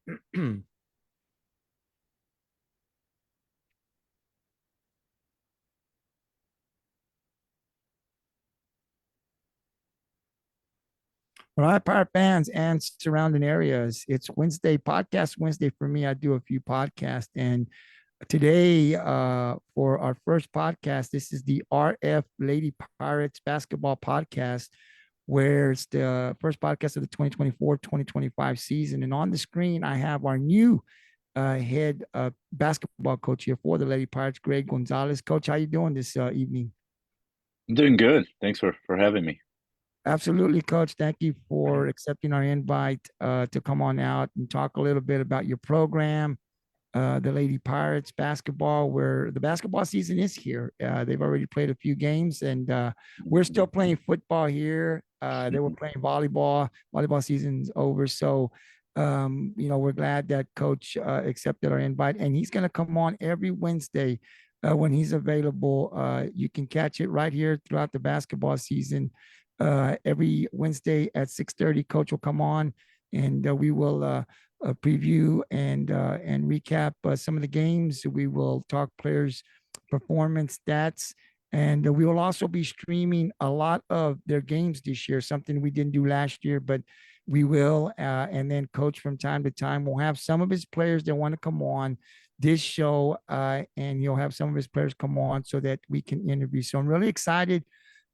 All right, Pirate fans and surrounding areas. It's Wednesday, Podcast Wednesday for me. I do a few podcasts. And today, for our first podcast, this is the RF Lady Pirates Basketball Podcast, where it's the first podcast of the 2024-2025 season. And on the screen, I have our new head basketball coach here for the Lady Pirates, Greg Gonzales. Coach, how you doing this evening? I'm doing good. Thanks for having me. Absolutely, Coach. Thank you for accepting our invite to come on out and talk a little bit about your program, the Lady Pirates basketball, where the basketball season is here. They've already played a few games, and we're still playing football here. They were playing volleyball. Volleyball season's over, so we're glad that Coach accepted our invite, and he's going to come on every Wednesday when he's available. You can catch it right here throughout the basketball season. Every Wednesday at 6:30, Coach will come on, and we will preview and recap some of the games. We will talk players' performance stats, and we will also be streaming a lot of their games this year. Something we didn't do last year, but we will. And then Coach from time to time will have some of his players that want to come on this show, and he'll have some of his players come on so that we can interview. So I'm really excited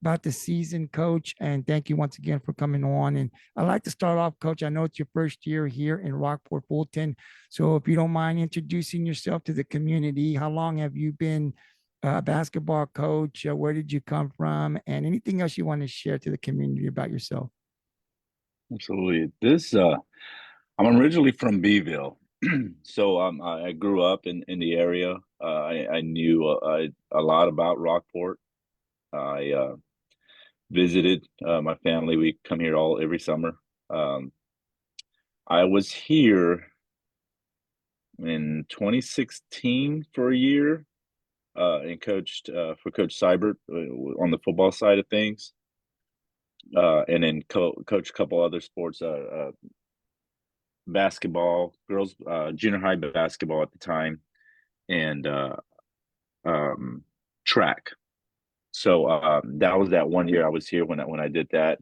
about the season, Coach. And thank you once again for coming on. And I'd like to start off, Coach. I know it's your first year here in Rockport-Fulton. So if you don't mind introducing yourself to the community, how long have you been a basketball coach? Where did you come from? And anything else you want to share to the community about yourself? Absolutely. I'm originally from Beeville, so I grew up in the area. I knew a lot about Rockport. I visited my family. We come here all every summer. Um, I was here in 2016 for a year and coached for Coach Seibert on the football side of things, and then coached a couple other sports, basketball, girls, junior high basketball at the time, and um, track. So that was that one year I was here when I did that.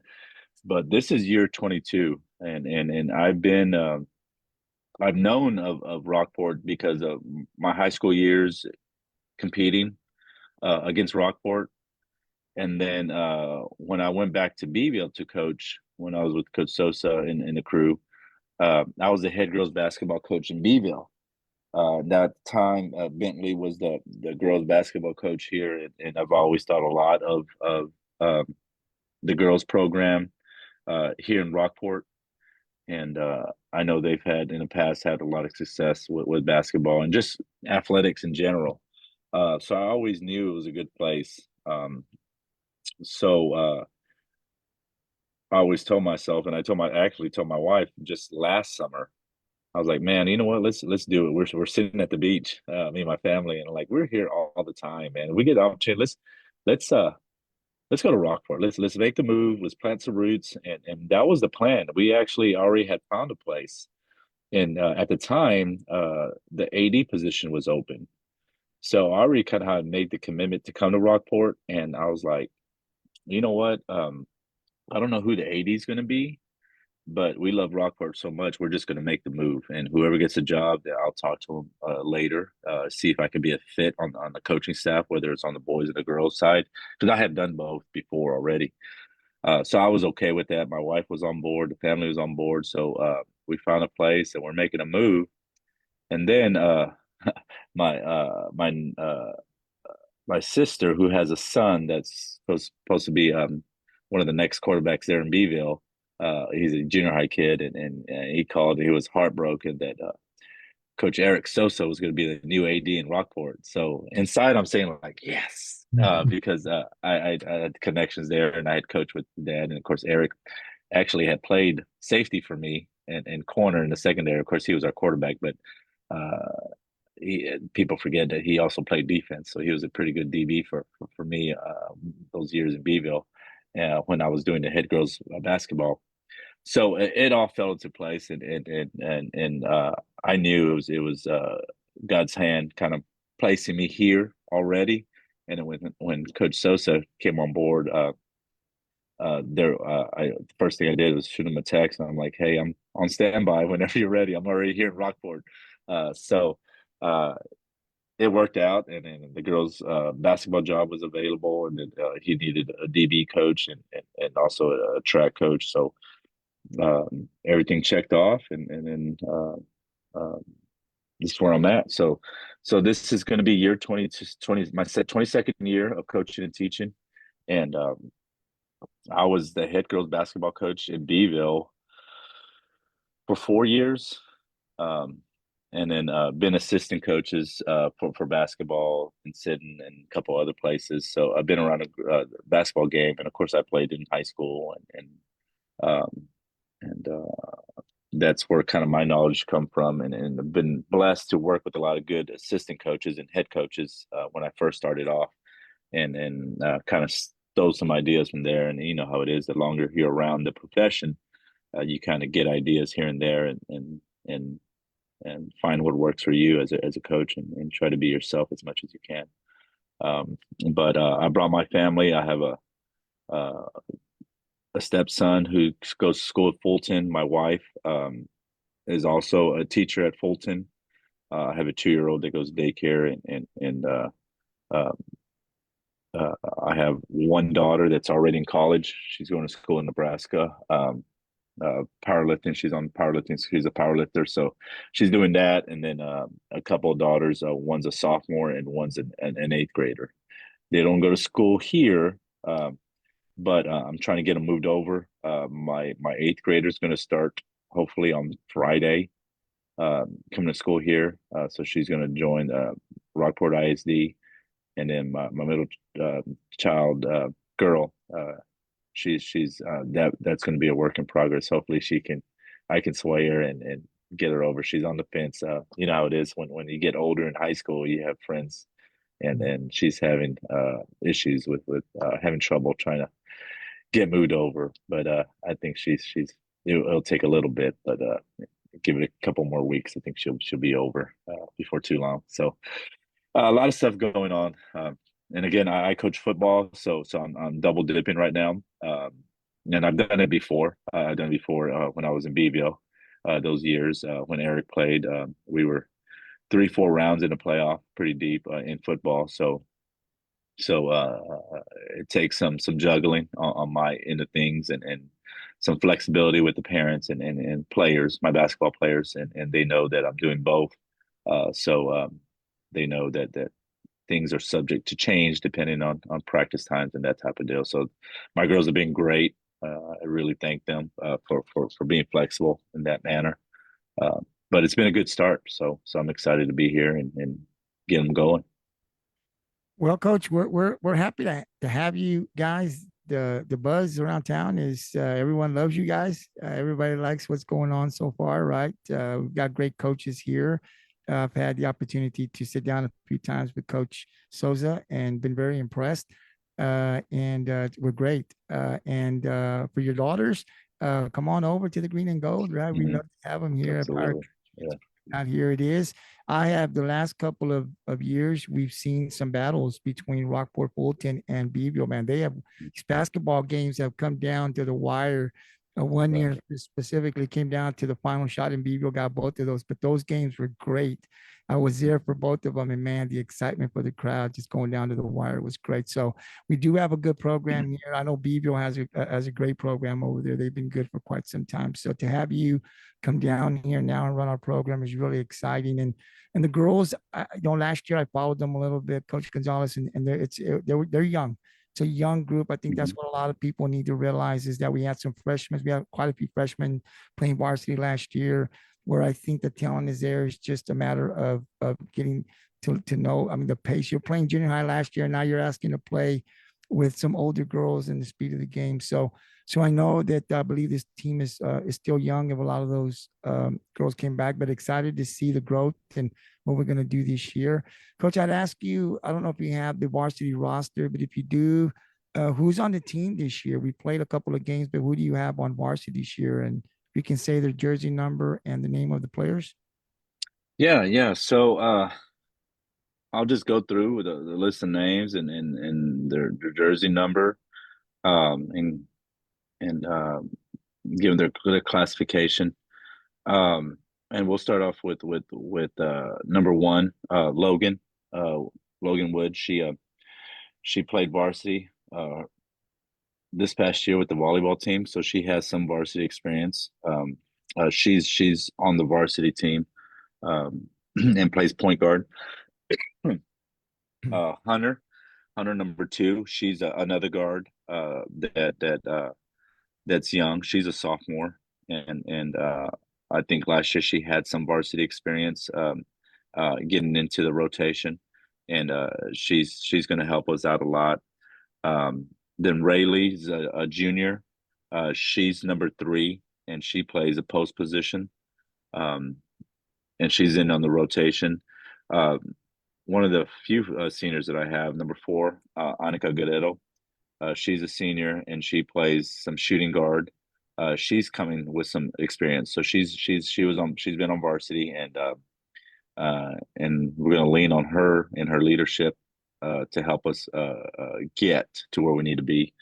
But this is year 22, and I've known of Rockport because of my high school years competing against Rockport, and then when I went back to Beeville to coach when I was with Coach Sosa and the crew, I was the head girls basketball coach in Beeville. That time, Bentley was the girls basketball coach here, and I've always thought a lot of um, the girls program here in Rockport, and I know they've had in the past had a lot of success with basketball and just athletics in general. So I always knew it was a good place. So I always told myself, and I actually told my wife just last summer. I was like, man, you know what? Let's do it. We're sitting at the beach, me and my family, and like we're here all the time, man. We get the opportunity. Let's uh let's go to Rockport. Let's make the move. Let's plant some roots, and that was the plan. We actually already had found a place, and at the time, the AD position was open, so I already kind of had made the commitment to come to Rockport, and I was like, you know what? I don't know who the AD is going to be, but we love Rockport so much, we're just going to make the move. And whoever gets a job, I'll talk to them later, see if I can be a fit on the coaching staff, whether it's on the boys or the girls side, because I have done both before already. So I was okay with that. My wife was on board, the family was on board. So we found a place and we're making a move. And then my my sister, who has a son that's supposed to be one of the next quarterbacks there in Beeville. He's a junior high kid, and he called. He was heartbroken that Coach Eric Sosa was going to be the new AD in Rockport. So inside, I'm saying like yes, because I had connections there, and I had coached with Dad, and of course Eric actually had played safety for me and corner in the secondary. Of course, he was our quarterback, but people forget that he also played defense, so he was a pretty good DB for me those years in Beeville when I was doing the head girls basketball. so it all fell into place, and I knew it was God's hand kind of placing me here already. And then when Coach Sosa came on board, the first thing I did was shoot him a text, and I'm like, "Hey, I'm on standby whenever you're ready. I'm already here in Rockport." So uh, it worked out, and then the girls' basketball job was available, and then, he needed a DB coach and also a track coach. So everything checked off, and then this is where I'm at. So this is going to be year 20, my 22nd year of coaching and teaching, and I was the head girls basketball coach in Beeville for 4 years, um, and then been assistant coaches for basketball and Sidon and a couple other places. So I've been around a basketball game, and of course I played in high school, and that's where kind of my knowledge come from, and I've been blessed to work with a lot of good assistant coaches and head coaches when I first started off, and kind of stole some ideas from there. And you know how it is, the longer you're around the profession, you kind of get ideas here and there, and and find what works for you as a coach, and try to be yourself as much as you can. Um, but I brought my family. I have uh, a stepson who goes to school at Fulton. My wife is also a teacher at Fulton. I have a 2-year-old that goes to daycare, and uh, I have one daughter that's already in college. She's going to school in Nebraska. Powerlifting. She's on powerlifting. She's a powerlifter, so she's doing that. And then a couple of daughters. One's a sophomore and one's an eighth grader. They don't go to school here, but I'm trying to get them moved over. My eighth grader is going to start hopefully on Friday, coming to school here. So she's going to join Rockport ISD, and then my middle child, girl, she's that's going to be a work in progress. Hopefully I can sway her and get her over. She's on the fence. You know how it is when you get older in high school, you have friends, and she's having issues with having trouble trying to get moved over. But I think it'll take a little bit, but give it a couple more weeks. I think she'll be over before too long. So a lot of stuff going on. And again, I coach football, so I'm double dipping right now. And I've done it before. I've done it before when I was in Beeville. Those years when Eric played, we were 3-4 rounds in the playoff, pretty deep in football. So it takes some juggling on my end of things, and some flexibility with the parents and players, my basketball players, and they know that I'm doing both. So they know that things are subject to change depending on practice times and that type of deal. So my girls have been great. I really thank them for being flexible in that manner. Uh, but it's been a good start. So I'm excited to be here and get them going. Well, Coach, we're happy to have you guys. The buzz around town is everyone loves you guys. Everybody likes what's going on so far, right? We've got great coaches here. I've had the opportunity to sit down a few times with Coach Souza and been very impressed. And we're great. And for your daughters, come on over to the Green and Gold, right? We Hmm. love to have them here at Power. Absolutely. Yeah. Out here it is. I have the last couple of years, we've seen some battles between Rockport-Fulton and Beeville, man. These basketball games have come down to the wire. One Right. year specifically came down to the final shot, and Beeville got both of those, but those games were great. I was there for both of them, and man, the excitement for the crowd just going down to the wire was great. So we do have a good program here. I know Beeville has a great program over there. They've been good for quite some time. So to have you come down here now and run our program is really exciting. And the girls, last year I followed them a little bit, Coach Gonzales, and they're young. It's a young group. I think that's Hmm. what a lot of people need to realize is that we had some freshmen. We had quite a few freshmen playing varsity last year, where I think the talent is there. It's just a matter of getting to know. I mean, the pace. You're playing junior high last year, now you're asking to play with some older girls and the speed of the game. So I know that I believe this team is still young. If a lot of those girls came back, but excited to see the growth and what we're going to do this year. Coach, I'd ask you. I don't know if you have the varsity roster, but if you do, Who's on the team this year? We played a couple of games, but who do you have on varsity this year? And you can say their jersey number and the name of the players. Yeah, yeah. So I'll just go through the list of names and their jersey number, um, and and give them their classification. Um, and we'll start off with number one, uh, Logan Wood. She played varsity this past year with the volleyball team, so she has some varsity experience. She's on the varsity team, and plays point guard. Hunter, number two. She's another guard that's young. She's a sophomore, and I think last year she had some varsity experience, getting into the rotation, and she's going to help us out a lot. Um, then Rayleigh's a junior. She's number three, and she plays a post position, um, and she's in on the rotation. Uh, One of the few seniors that I have, number four, Annika Guerrero. She's a senior and she plays some shooting guard. She's coming with some experience, so she's been on varsity, and we're going to lean on her and her leadership to help us get to where we need to be.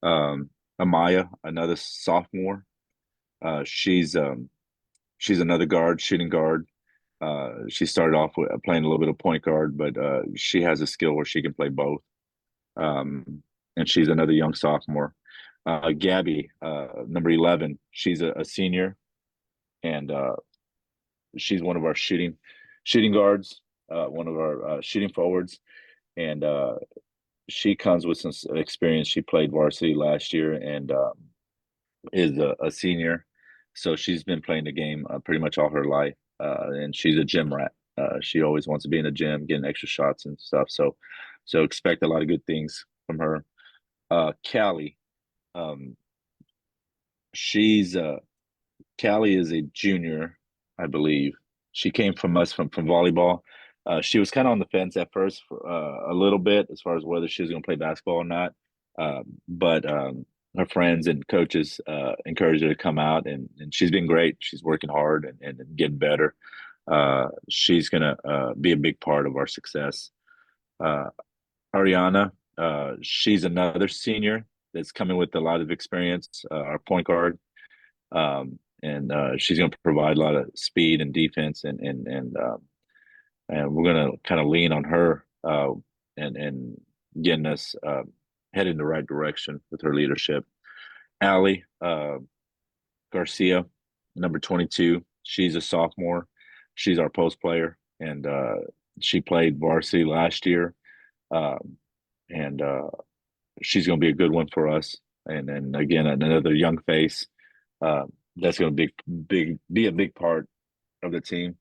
Amaya, another sophomore, she's another guard, shooting guard. She started off with playing a little bit of point guard, but she has a skill where she can play both. Um, and she's another young sophomore. Gabby, number 11, she's a senior, and she's one of our shooting guards, one of our shooting forwards, and she comes with some experience. She played varsity last year and is a senior, so she's been playing the game pretty much all her life, and she's a gym rat. She always wants to be in the gym, getting extra shots and stuff. So expect a lot of good things from her. Callie, um, she's Callie is a junior, I believe. She came from us from volleyball. She was kind of on the fence at first for a little bit as far as whether she was going to play basketball or not. But her friends and coaches encouraged her to come out, and she's been great. She's working hard and getting better. She's going to be a big part of our success. Uh, Ariana, she's another senior that's coming with a lot of experience, our point guard. And she's going to provide a lot of speed and defense, and we're going to kind of lean on her, and getting us headed in the right direction with her leadership. Allie Garcia, number 22, she's a sophomore. She's our post player, and she played varsity last year, um, and she's going to be a good one for us. And then again, another young face. Uh, that's going to be a big part of the team.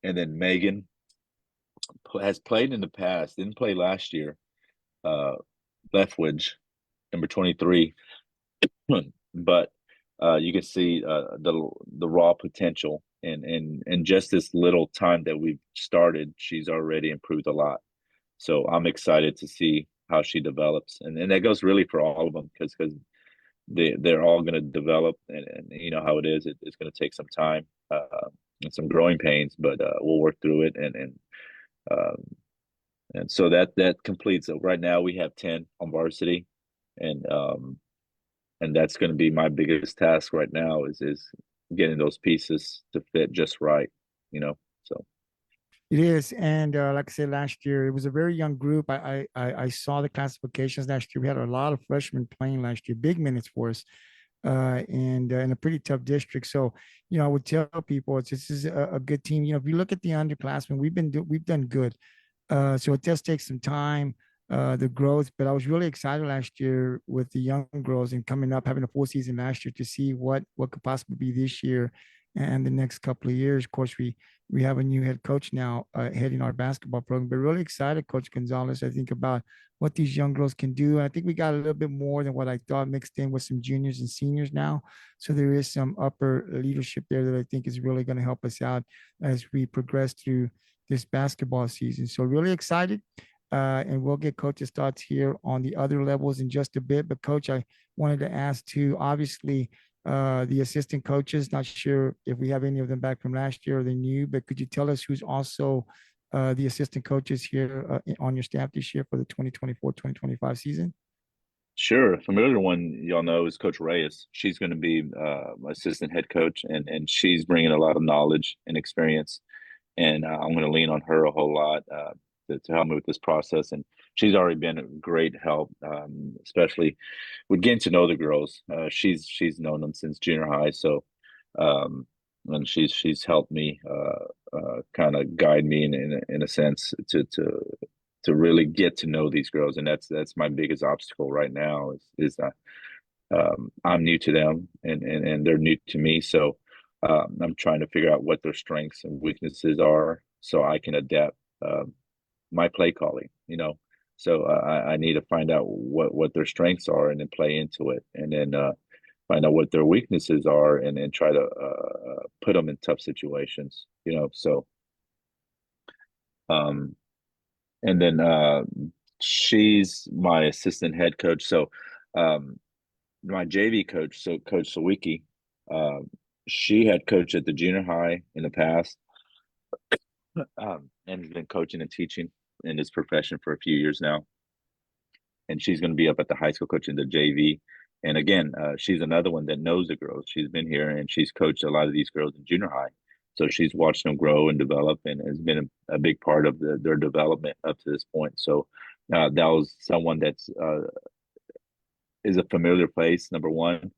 And then Megan has played in the past, didn't play last year. Uh, Leftwich, number 23, but you can see the raw potential, and just this little time that we've started, she's already improved a lot. So I'm excited to see how she develops, and that goes really for all of them because they're all going to develop, and you know how it is. It's going to take some time, and some growing pains, but we'll work through it, um, and so that completes it. Right now we have 10 on varsity, and that's going to be my biggest task right now is getting those pieces to fit just right, you know. So It is, and like I said, last year it was a very young group. I saw the classifications last year. We had a lot of freshmen playing last year, big minutes for us, and in a pretty tough district. So, I would tell people this is a good team. If you look at the underclassmen, we've done good. So it does take some time, the growth, but I was really excited last year with the young girls and coming up, having a full season last year to see what could possibly be this year and the next couple of years. Of course, we have a new head coach now heading our basketball program, but really excited, Coach Gonzales, I think about what these young girls can do. And I think we got a little bit more than what I thought mixed in with some juniors and seniors now. So there is some upper leadership there that I think is really going to help us out as we progress through this basketball season. So really excited. and we'll get coach's thoughts here on the other levels in just a bit. But coach, I wanted to ask too, obviously, the assistant coaches, not sure if we have any of them back from last year or the new, but could you tell us who's also the assistant coaches here on your staff this year for the 2024-2025 season? Sure. A familiar one y'all know is Coach Reyes. She's going to be assistant head coach, and she's bringing a lot of knowledge and experience. And I'm going to lean on her a whole lot to help me with this process. And she's already been a great help, especially with getting to know the girls. She's known them since junior high, so and she's helped me kind of guide me in a sense to really get to know these girls, and that's my biggest obstacle right now is that I'm new to them and they're new to me, so I'm trying to figure out what their strengths and weaknesses are so I can adapt my play calling. So I need to find out what their strengths are and then play into it, and then find out what their weaknesses are and then try to put them in tough situations. So um, and then she's my assistant head coach. So um, my JV coach, so Coach Sawicki, uh, she had coached at the junior high in the past, and has been coaching and teaching in this profession for a few years now. And she's going to be up at the high school coaching the JV. And again, she's another one that knows the girls. She's been here and she's coached a lot of these girls in junior high. So she's watched them grow and develop and has been a big part of their development up to this point. So that was someone that's is a familiar place, number one,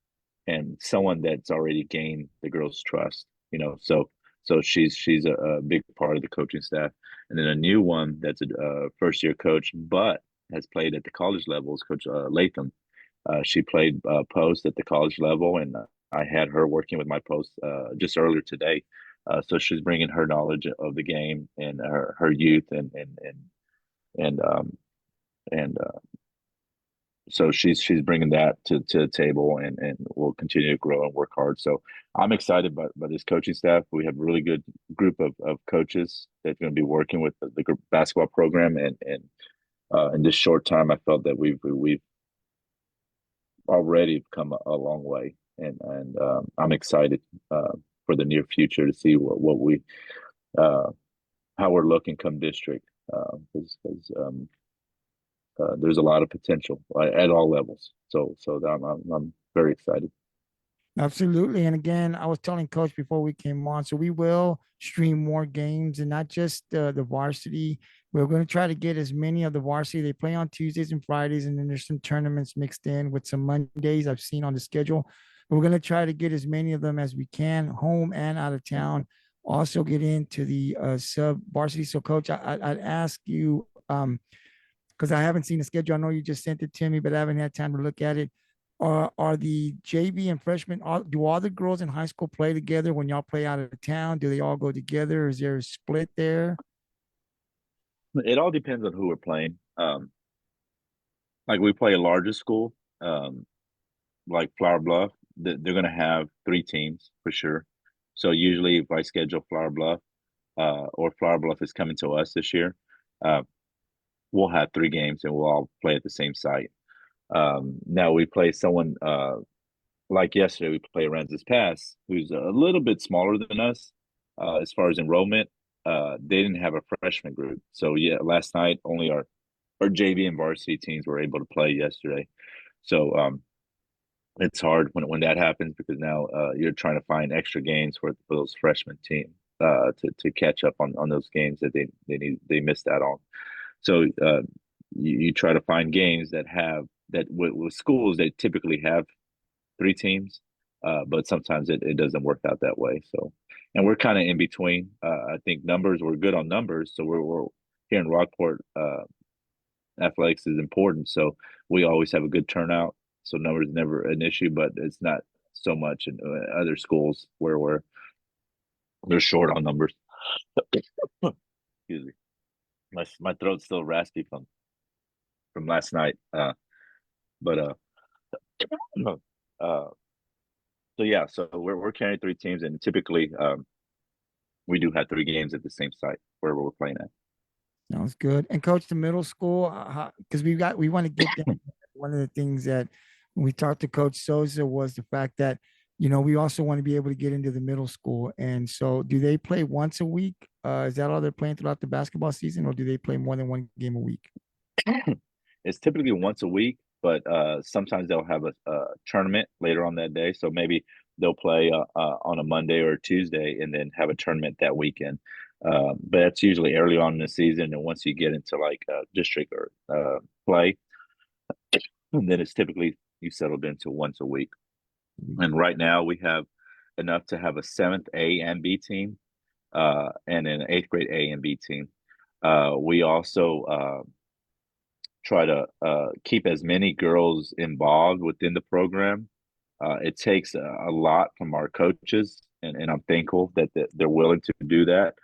and someone that's already gained the girls' trust. So she's a big part of the coaching staff, and then a new one that's a first year coach, but has played at the college level is Coach Latham. She played post at the college level, and I had her working with my post just earlier today. So she's bringing her knowledge of the game and her youth and and so she's bringing that to the table, and we'll continue to grow and work hard. So I'm excited by this coaching staff. We have a really good group of coaches that's going to be working with the group basketball program, and in this short time, I felt that we've already come a long way, and I'm excited for the near future to see what we how we're looking come district, because there's a lot of potential at all levels. So I'm very excited. Absolutely. And again, I was telling coach before we came on, so we will stream more games and not just the varsity. We're going to try to get as many of the varsity. They play on Tuesdays and Fridays, and then there's some tournaments mixed in with some Mondays I've seen on the schedule. We're going to try to get as many of them as we can, home and out of town. Also get into the sub varsity. So coach, I'd ask you, because I haven't seen the schedule. I know you just sent it to me, but I haven't had time to look at it. Are the JV and freshmen, do all the girls in high school play together when y'all play out of town? Do they all go together? Is there a split there? It all depends on who we're playing. Like we play a larger school, um, like Flower Bluff. They're going to have three teams for sure. So usually, if I schedule Flower Bluff, or Flower Bluff is coming to us this year, uh, we'll have three games and we'll all play at the same site. Now we play someone like yesterday, we play Aransas Pass, who's a little bit smaller than us as far as enrollment. They didn't have a freshman group, so yeah, last night only our JV and varsity teams were able to play yesterday. So it's hard when that happens because now you're trying to find extra games for those freshman teams to catch up on those games that they missed out on. So you try to find games that have that with schools that typically have three teams, but sometimes it doesn't work out that way. So, and we're kind of in between. I think numbers we're good on numbers, so we're here in Rockport. Athletics is important, so we always have a good turnout. So numbers never an issue, but it's not so much in other schools where they're short on numbers. Excuse me, my throat's still raspy from last night. But uh, so yeah, so we're carrying three teams, and typically we do have three games at the same site where we're playing at. Sounds good. And coach, the middle school, because we want to get that. One of the things that when we talked to Coach Sosa was the fact that, we also want to be able to get into the middle school. And so do they play once a week? Is that all they're playing throughout the basketball season, or do they play more than one game a week? It's typically once a week, but sometimes they'll have a tournament later on that day. So maybe they'll play on a Monday or a Tuesday and then have a tournament that weekend. But that's usually early on in the season. And once you get into like district or play, then it's typically you settled into once a week. And right now we have enough to have a seventh A and B team and an eighth grade A and B team. We also try to keep as many girls involved within the program. It takes a lot from our coaches, and I'm thankful that they're willing to do that.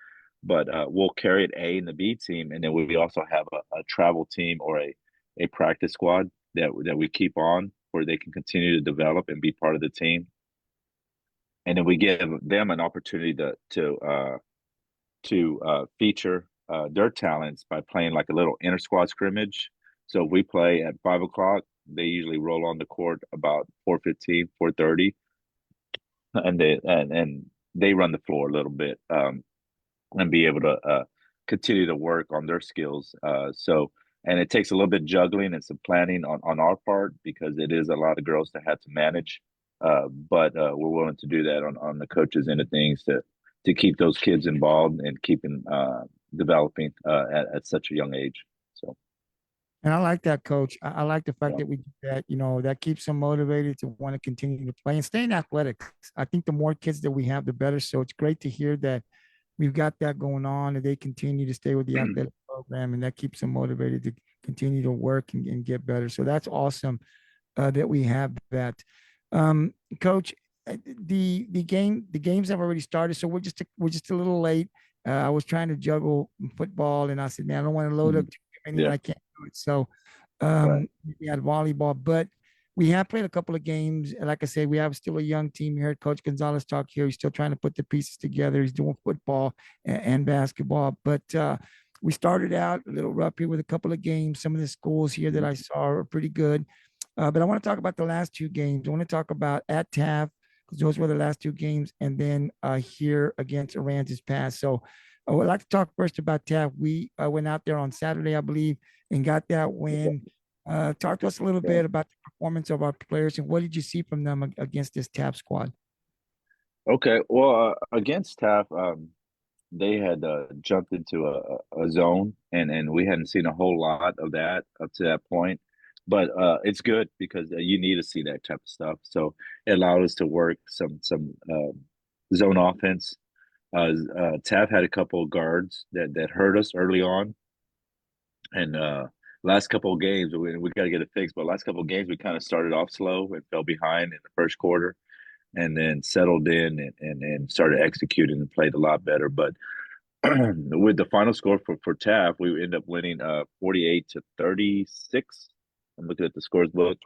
But we'll carry an A and the B team, and then we also have a travel team or a practice squad that we keep on where they can continue to develop and be part of the team. And then we give them an opportunity to feature their talents by playing like a little inter squad scrimmage. So if we play at 5 o'clock, they usually roll on the court about 4:15, 4:30, and they run the floor a little bit and be able to continue to work on their skills. And it takes a little bit juggling and some planning on our part because it is a lot of girls to have to manage. But we're willing to do that on the coaches end of things to keep those kids involved and keeping developing at such a young age. So And I like that, coach. I like the fact yeah. that we do that, that keeps them motivated to want to continue to play and stay in athletics. I think the more kids that we have, the better. So it's great to hear that we've got that going on and they continue to stay with the athletic program and that keeps them motivated to continue to work and get better. So that's awesome that we have that. Coach, the games have already started, so we're just a little late. I was trying to juggle football, and I said, man, I don't want to load up Mhm. too many, and Yeah, I can't do it. So right. we had volleyball, but we have played a couple of games. And like I said, we have still a young team here. Coach Gonzales talk here. He's still trying to put the pieces together. He's doing football and basketball, but we started out a little rough here with a couple of games. Some of the schools here that Mhm. I saw are pretty good. But I want to talk about the last two games. I want to talk about at Taft because those were the last two games, and then here against Aransas Pass. So I would like to talk first about Taft. We went out there on Saturday, I believe, and got that win. Talk to us a little Yeah. bit about the performance of our players and what did you see from them against this Taft squad? Okay. Well, against Taft, they had jumped into a zone, and we hadn't seen a whole lot of that up to that point. But it's good because you need to see that type of stuff. So it allowed us to work some zone offense. Taft had a couple of guards that hurt us early on, and last couple of games we got to get it fixed. But last couple of games we kind of started off slow and fell behind in the first quarter, and then settled in and started executing and played a lot better. But with the final score for Taft, we ended up winning 48-36. I'm looking at the scores book.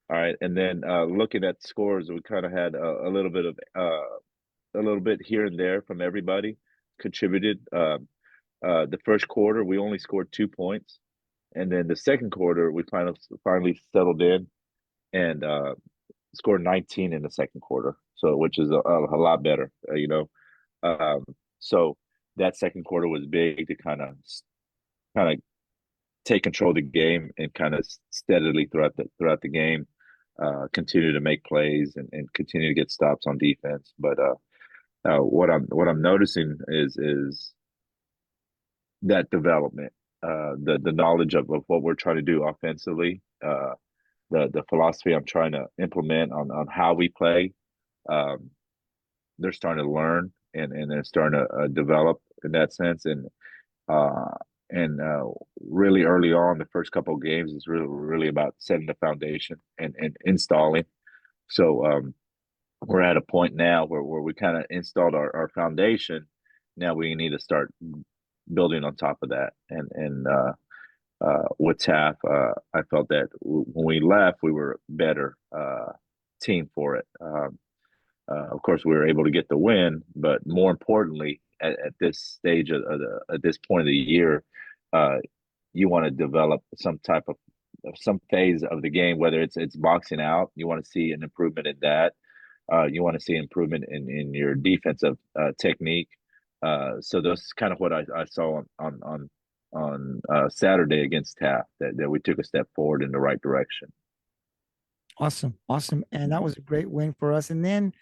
All right, and then looking at scores, we kind of had a little bit here and there from everybody contributed. The first quarter, we only scored 2 points, and then the second quarter, we finally settled in and scored 19 in the second quarter. So, which is a lot better, Um, so that second quarter was big to kind of take control of the game and kind of steadily throughout the game, continue to make plays and continue to get stops on defense. But what I'm noticing is that development, the knowledge of what we're trying to do offensively, the philosophy I'm trying to implement on how we play. Um, they're starting to learn and they're starting to develop in that sense. Uh, and really early on, the first couple of games is really about setting the foundation and installing. So we're at a point now where we kind of installed our foundation. Now we need to start building on top of that. And with Taft, I felt that when we left, we were a better team for it. Of course, we were able to get the win, but more importantly, at this stage at this point of the year, uh, you want to develop some type of some phase of the game, whether it's boxing out, you want to see an improvement in that. You want to see improvement in your defensive technique. So that's kind of what I saw on Saturday against Taft, that we took a step forward in the right direction. Awesome, awesome, and that was a great win for us. And then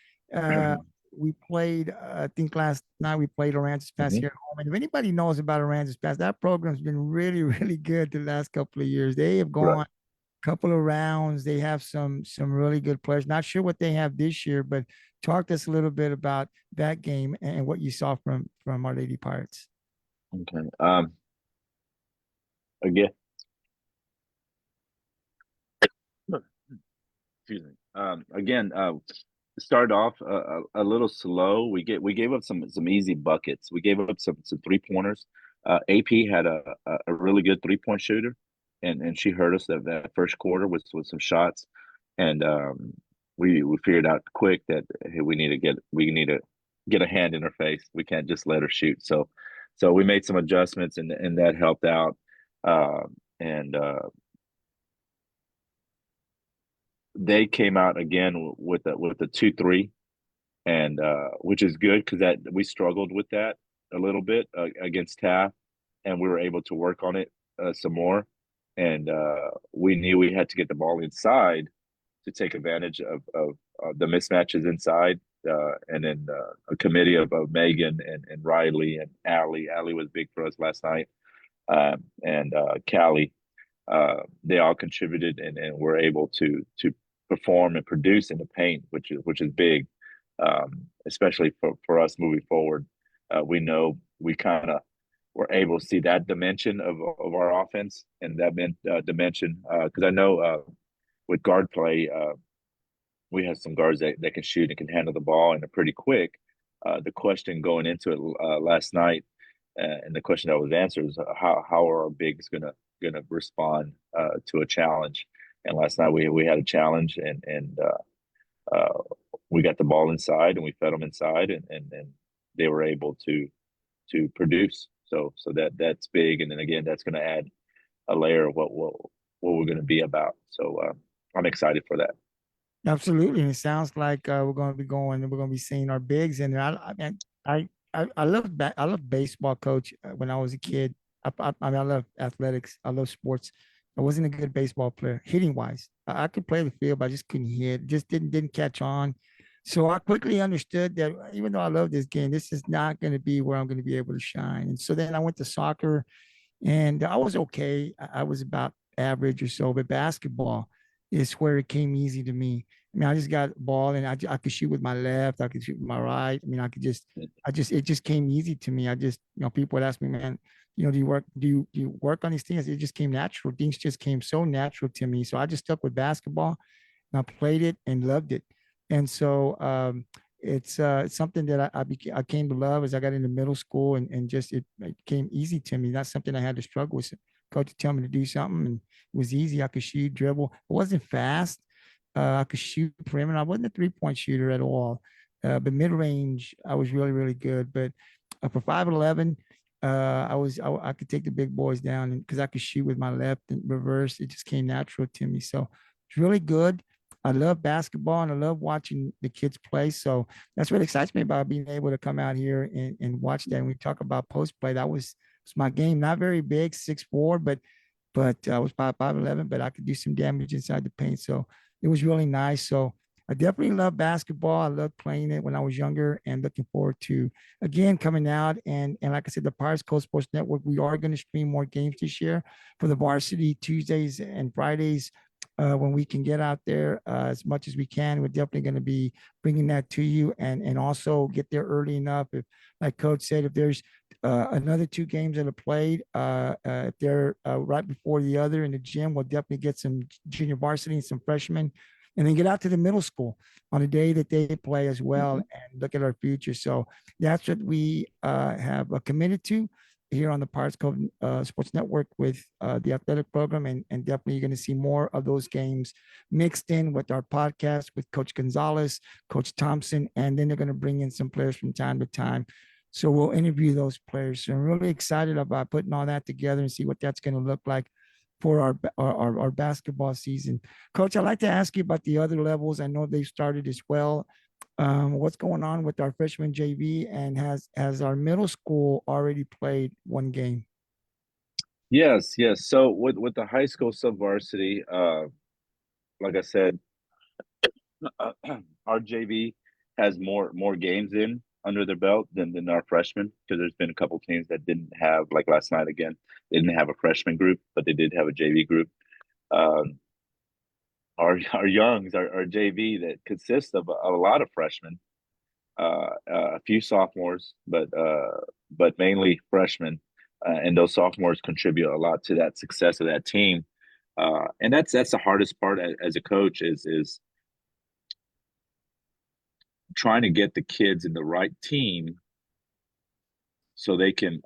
we played. I think last night we played Aransas Pass Hmm. here at home. And if anybody knows about Aransas Pass, that program's been really, really good the last couple of years. They have Right. gone a couple of rounds. They have some really good players. Not sure what they have this year, but talk to us a little bit about that game and what you saw from Our Lady Pirates. Okay. Again, excuse me. Again, started off a little slow. We gave up some easy buckets. We gave up some 3 pointers. AP had a really good 3 point shooter, and she hurt us that first quarter with some shots, and we figured out quick that hey, we need to get a hand in her face. We can't just let her shoot. So we made some adjustments, and that helped out. And They came out again with a 2-3, and which is good because that we struggled with that a little bit against Taft, and we were able to work on it some more. And we knew we had to get the ball inside to take advantage of the mismatches inside. And then a committee of Megan and Riley and Allie. Allie was big for us last night, and Callie. They all contributed and were able to perform and produce in the paint, which is big, especially for us moving forward. We know we kind of were able to see that dimension of our offense and that dimension because I know with guard play we have some guards that can shoot and can handle the ball and are pretty quick. The question going into it last night, and the question that was answered is how are our bigs gonna respond to a challenge? And last night we had a challenge, and we got the ball inside and we fed them inside, and they were able to produce. So that's big, and then again that's going to add a layer of what we're going to be about. So I'm excited for that. Absolutely. And it sounds like we're going to be going and we're going to be seeing our bigs in there. I love I love baseball, coach. When I was a kid, I mean, I love athletics. I love sports. I wasn't a good baseball player, hitting wise. I could play the field, but I just couldn't hit. Just didn't catch on. So I quickly understood that even though I love this game, this is not going to be where I'm going to be able to shine. And so then I went to soccer and I was okay. I was about average or so, but basketball is where it came easy to me. I mean, I just got ball and I could shoot with my left, I could shoot with my right. I mean, it just came easy to me. People would ask me, man, do you work on these things? It just came natural. Things just came so natural to me. So I just stuck with basketball and I played it and loved it. And so it's something that I came to love as I got into middle school and just it came easy to me. Not something I had to struggle with. Coach would tell me to do something and it was easy. I could shoot, dribble. I wasn't fast. I could shoot perimeter. I wasn't a 3 point shooter at all. But mid range, I was really, really good. But for 5'11", I could take the big boys down because I could shoot with my left and reverse. It just came natural to me. So it's really good. I love basketball and I love watching the kids play. So that's what excites me about being able to come out here and watch that. And we talk about post play. That was my game. Not very big, 6'4", but I was 5'11", but I could do some damage inside the paint. So it was really nice. So I definitely love basketball. I loved playing it when I was younger and looking forward to again coming out and like I said, the Pirates Coast Sports Network, we are going to stream more games this year for the varsity Tuesdays and Fridays. When we can get out there as much as we can, we're definitely going to be bringing that to you and also get there early enough. If, like Coach said, if there's another 2 games that are played, if they're right before the other in the gym, we'll definitely get some junior varsity and some freshmen, and then get out to the middle school on the day that they play as well Mm-hmm. and look at our future. So that's what we have committed to here on the Pirates Cove Sports Network with the athletic program. And definitely you're going to see more of those games mixed in with our podcast with Coach Gonzales, Coach Thompson, and then they're going to bring in some players from time to time. So we'll interview those players. So I'm really excited about putting all that together and see what that's going to look like for our basketball season. Coach, I'd like to ask you about the other levels. I know they've started as well. What's going on with our freshman JV, and has our middle school already played one game? Yes, yes. So with the high school sub varsity, like I said, our JV has more games in under their belt than our freshmen, because there's been a couple teams that didn't have, like last night again, they didn't have a freshman group, but they did have a JV group. Um, our youngs, our JV that consists of a lot of freshmen, a few sophomores, but mainly freshmen, and those sophomores contribute a lot to that success of that team. And that's the hardest part as a coach is trying to get the kids in the right team so they can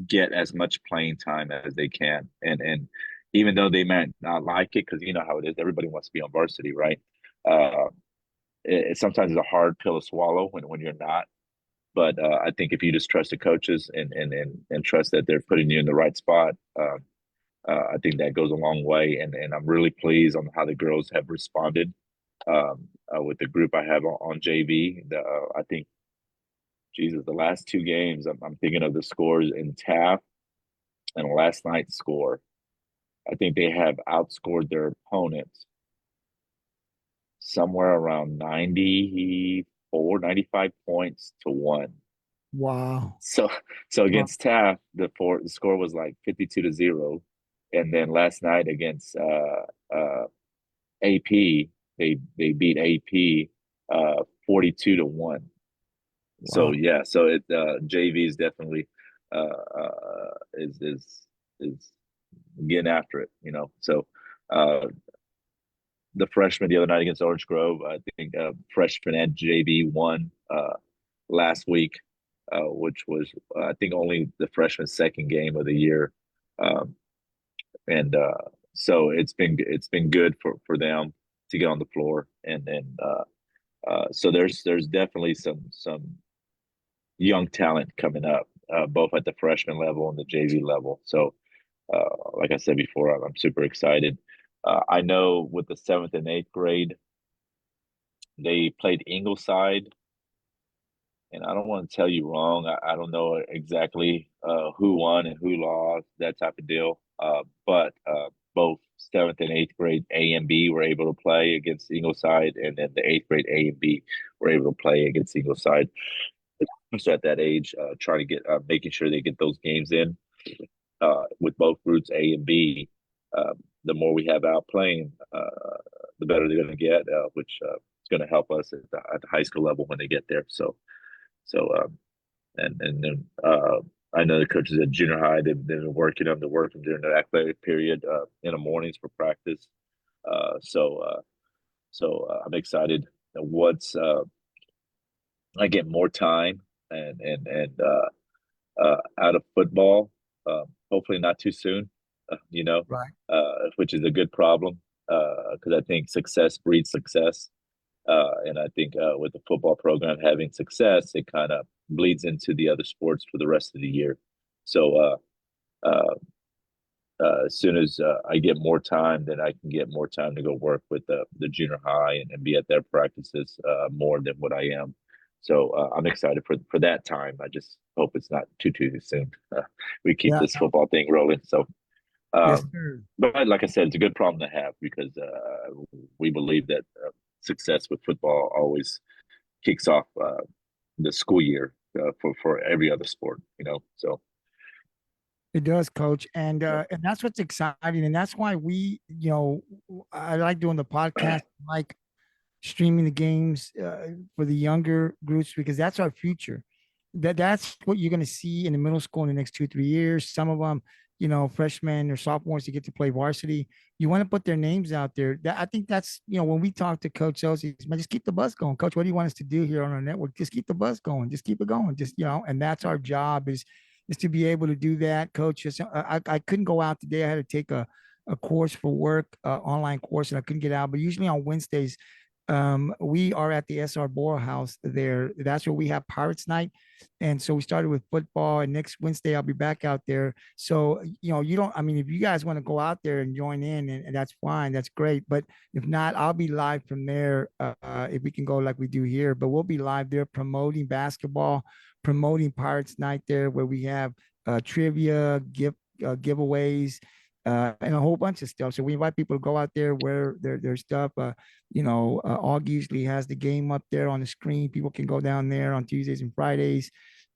get as much playing time as they can. And even though they might not like it, because you know how it is, everybody wants to be on varsity, right? Uh, it sometimes is a hard pill to swallow when you're not. But I think if you just trust the coaches and trust that they're putting you in the right spot, I think that goes a long way. And I'm really pleased on how the girls have responded with the group I have on JV. I think, Jesus, the last two games, I'm thinking of the scores in Taft and last night's score. I think they have outscored their opponents somewhere around 94, 95 points to one. Wow. So Wow. against Taft, the score was like 52-0, and then last night against AP, they beat AP 42-1. So Wow. yeah, so it JV is definitely is getting after it, you know. So uh, the freshman the other night against Orange Grove, I think freshman and JV won last week, which was I think only the freshman's second game of the year, um, and so it's been good for them to get on the floor, and so there's definitely some young talent coming up, both at the freshman level and the JV level. So like I said before, I'm super excited. I know with the seventh and eighth grade, they played Ingleside, and I don't want to tell you wrong. I don't know exactly who won and who lost, that type of deal. But both seventh and eighth grade A and B were able to play against Ingleside, and then the eighth grade A and B were able to play against Ingleside. So at that age, trying to get making sure they get those games in with both groups A and B. Uh, the more we have out playing, the better they're going to get, which is going to help us at the high school level when they get there. So and then I know the coaches at junior high they've been working during the athletic period in the mornings for practice. Uh, so uh, so I'm excited. Once I get more time and out of football, hopefully not too soon, Right. which is a good problem because I think success breeds success. And I think with the football program having success, it kind of bleeds into the other sports for the rest of the year. So uh, as soon as I get more time, then I can get more time to go work with the junior high and be at their practices more than what I am. So I'm excited for that time. I just hope it's not too soon. We keep Yeah. this football thing rolling. So, Yes, um, sir. but like I said, it's a good problem to have because we believe that success with football always kicks off the school year for every other sport. So It does, coach. And yeah. and that's what's exciting. And that's why I like doing the podcast, like streaming the games for the younger groups, because that's our future. That's what you're going to see in the middle school in the next 2 3 years. Some of them, freshmen or sophomores to get to play varsity. You want to put their names out there. I think that's when we talk to Coach Chelsea, man, just keep the buzz going. Coach, what do you want us to do here on our network? Just keep the buzz going. Just keep it going. And that's our job is to be able to do that, Coach. I couldn't go out today. I had to take a course for work, online course, and I couldn't get out. But usually on Wednesdays, we are at the SR Bora House there. That's where we have Pirates Night. And so we started with football, and next Wednesday I'll be back out there. So, you don't, I mean, if you guys want to go out there and join in, and that's fine, that's great. But if not, I'll be live from there if we can go like we do here. But we'll be live there promoting basketball, promoting Pirates Night there, where we have trivia, giveaways, and a whole bunch of stuff. So we invite people to go out there, wear their stuff. Aug usually has the game up there on the screen. People can go down there on Tuesdays and Fridays.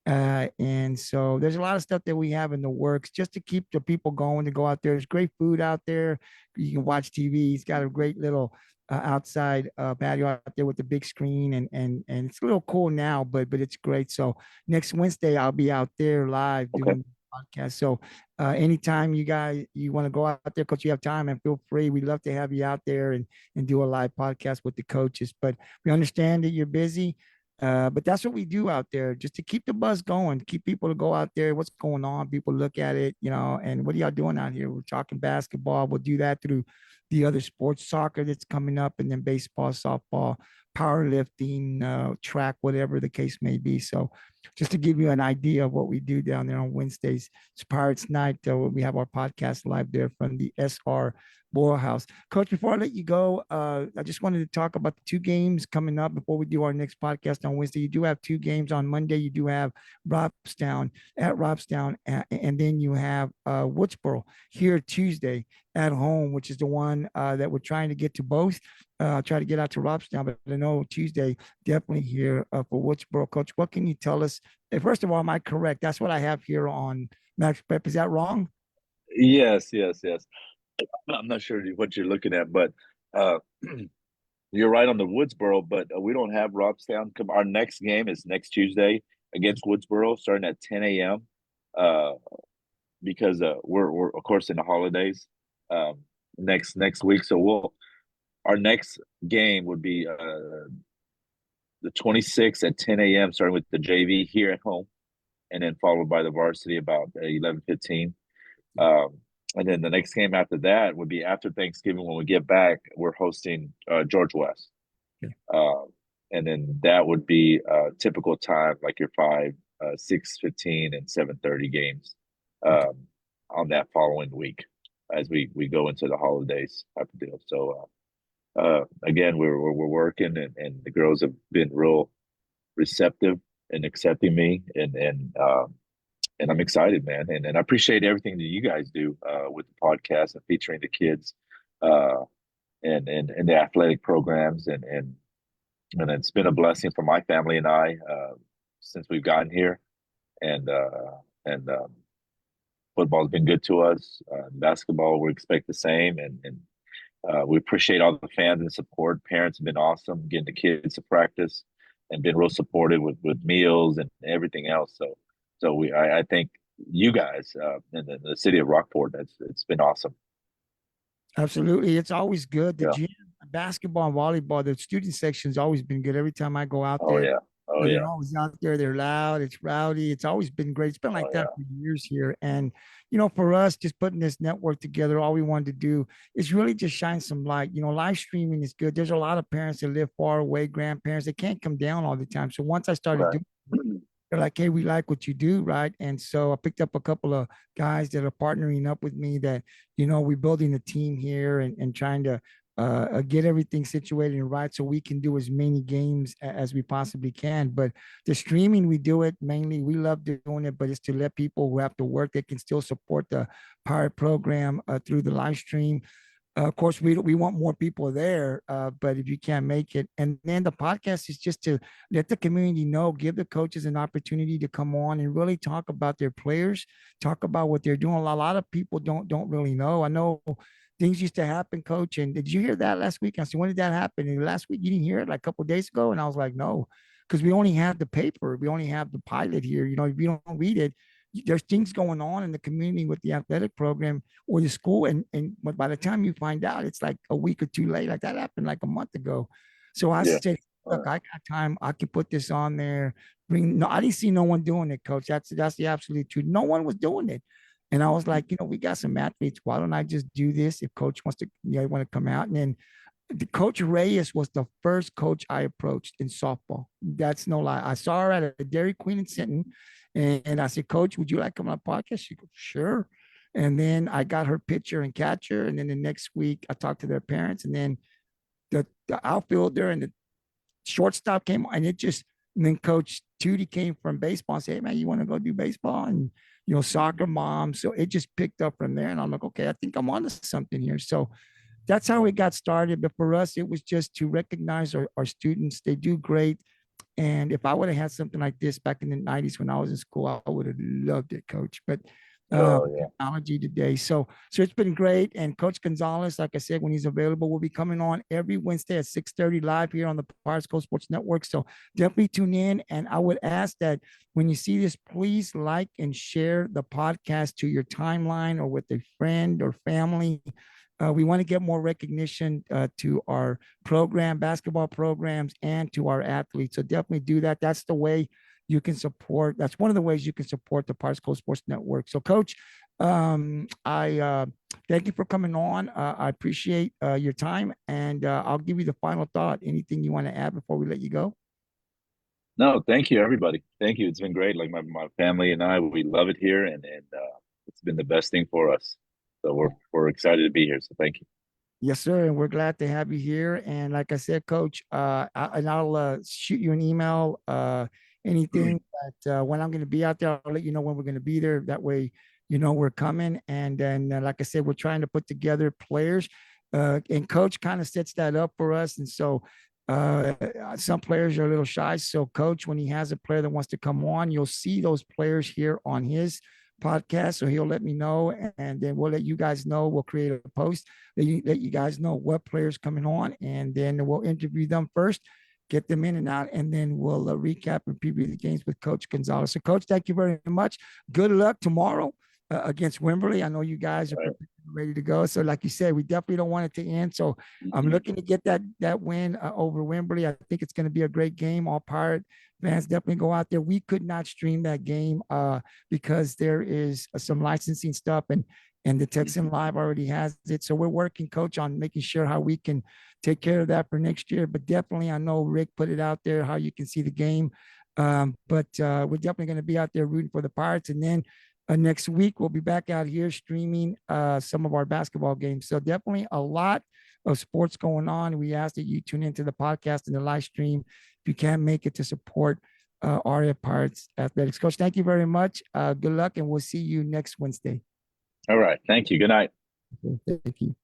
And so there's a lot of stuff that we have in the works just to keep the people going to go out there. There's great food out there. You can watch TV. He's got a great little outside patio out there with the big screen, and it's a little cool now, but it's great. So next Wednesday I'll be out there live Okay. doing podcast. So anytime you want to go out there, coach, you have time, and feel free. We'd love to have you out there and do a live podcast with the coaches. But we understand that you're busy. But that's what we do out there, just to keep the buzz going, keep people to go out there. What's going on? People look at it, and what are y'all doing out here? We're talking basketball. We'll do that through the other sports, soccer that's coming up, and then baseball, softball, powerlifting, track, whatever the case may be. So just to give you an idea of what we do down there on Wednesdays, it's Pirates Night. We have our podcast live there from the SR Bora House. Coach, before I let you go, I just wanted to talk about the two games coming up before we do our next podcast on Wednesday. You do have two games on Monday. You do have Robstown at Robstown, and then you have Woodsboro here Tuesday at home, which is the one that we're trying to get to both. Try to get out to Robstown, but I know Tuesday definitely here for Woodsboro. Coach, what can you tell us? First of all, am I correct? That's what I have here on Max Prep. Is that wrong? Yes, yes, yes. I'm not sure what you're looking at, but uh, you're right on the Woodsboro, but we don't have Robstown. Our next game is next Tuesday against Woodsboro, starting at 10 a.m. Uh, because we're of course in the holidays next week, so our next game would be the 26th at 10 a.m. starting with the JV here at home, and then followed by the varsity about 11:15. Um, and then the next game after that would be after Thanksgiving. When we get back, we're hosting George West. Okay. And then that would be typical time, like your 6:15 and 7:30 games Okay. on that following week as we go into the holidays type of deal. So again, we're working, and the girls have been real receptive in accepting me, and I'm excited, man. And I appreciate everything that you guys do with the podcast and featuring the kids uh, and the athletic programs. And it's been a blessing for my family and I since we've gotten here. And football's been good to us. Basketball, we expect the same. And we appreciate all the fans and support. Parents have been awesome getting the kids to practice and been real supportive with meals and everything else. So I think you guys in the city of Rockport, it's been awesome. Absolutely. It's always good. The Yeah. gym, basketball and volleyball, the student section's always been good. Every time I go out Oh there, yeah. Oh they're yeah. always out there. They're loud. It's rowdy. It's always been great. It's been Oh like that yeah. for years here. And, for us, just putting this network together, all we wanted to do is really just shine some light. Live streaming is good. There's a lot of parents that live far away, grandparents that can't come down all the time. So once I started Right. doing, they're like, hey, we like what you do, right? And so I picked up a couple of guys that are partnering up with me that, we're building a team here and trying to get everything situated and right so we can do as many games as we possibly can. But the streaming, we do it mainly. We love doing it, but it's to let people who have to work, they can still support the Pirate program through the live stream. Of course, we want more people there, but if you can't make it, and then the podcast is just to let the community know, give the coaches an opportunity to come on and really talk about their players, talk about what they're doing. A lot of people don't really know. I know things used to happen, coach. And did you hear that last week? I said, when did that happen? And last week you didn't hear it, like a couple of days ago, and I was like, no, because we only have the paper, we only have the pilot here. If you don't read it, there's things going on in the community with the athletic program or the school, and but by the time you find out, it's like a week or two late. Like that happened like a month ago. So I Yeah. said, look, I got time. I can put this on there. Bring no, I didn't see no one doing it, coach. That's the absolute truth. No one was doing it. And I was like, we got some athletes. Why don't I just do this if coach wants to, want to come out? And then The Coach Reyes was the first coach I approached in softball. That's no lie. I saw her at a Dairy Queen in Sinton, and I said, Coach, would you like to come on a podcast? She goes, sure. And then I got her pitcher and catcher. And then the next week, I talked to their parents. And then the outfielder and the shortstop came, and it just, and then Coach Tootie came from baseball and said, hey, man, you want to go do baseball? And, soccer mom. So it just picked up from there. And I'm like, okay, I think I'm onto something here. So that's how it got started. But for us, it was just to recognize our students. They do great. And if I would have had something like this back in the 90s when I was in school, I would have loved it, Coach. But Oh yeah. technology today. So it's been great. And Coach Gonzales, like I said, when he's available, will be coming on every Wednesday at 6:30 live here on the Pirates Coast Sports Network. So definitely tune in. And I would ask that when you see this, please like and share the podcast to your timeline or with a friend or family. We want to get more recognition to our basketball programs, and to our athletes. So definitely do that. That's the way you can support. That's one of the ways you can support the Pirates Coast Sports Network. So, Coach, I thank you for coming on. I appreciate your time, and I'll give you the final thought. Anything you want to add before we let you go? No, thank you, everybody. Thank you. It's been great. Like my family and I, we love it here, and it's been the best thing for us. So we're excited to be here. So thank you. Yes, sir. And we're glad to have you here. And like I said, Coach, I'll shoot you an email. Anything that when I'm going to be out there, I'll let you know when we're going to be there. That way, we're coming. And then, like I said, we're trying to put together players. And Coach kind of sets that up for us. And so some players are a little shy. So, Coach, when he has a player that wants to come on, you'll see those players here on his podcast. So he'll let me know, and then we'll let you guys know. We'll create a post let you guys know what players coming on, and then we'll interview them first, get them in and out, and then we'll recap and preview the games with Coach Gonzales. So, Coach, thank you very much. Good luck tomorrow against Wimberley. I know you guys are ready to go. So, like you said, we definitely don't want it to end. So, I'm looking to get that win over Wimberley. I think it's going to be a great game. All Pirate fans definitely go out there. We could not stream that game because there is some licensing stuff, and the Texan Live already has it. So we're working, Coach, on making sure how we can take care of that for next year. But definitely, I know Rick put it out there how you can see the game. But we're definitely going to be out there rooting for the Pirates. And then next week, we'll be back out here streaming some of our basketball games. So definitely a lot of sports going on. We ask that you tune into the podcast and the live stream if you can't make it to support RF Pirates Athletics. Coach, thank you very much. Good luck, and we'll see you next Wednesday. All right. Thank you. Good night. Thank you.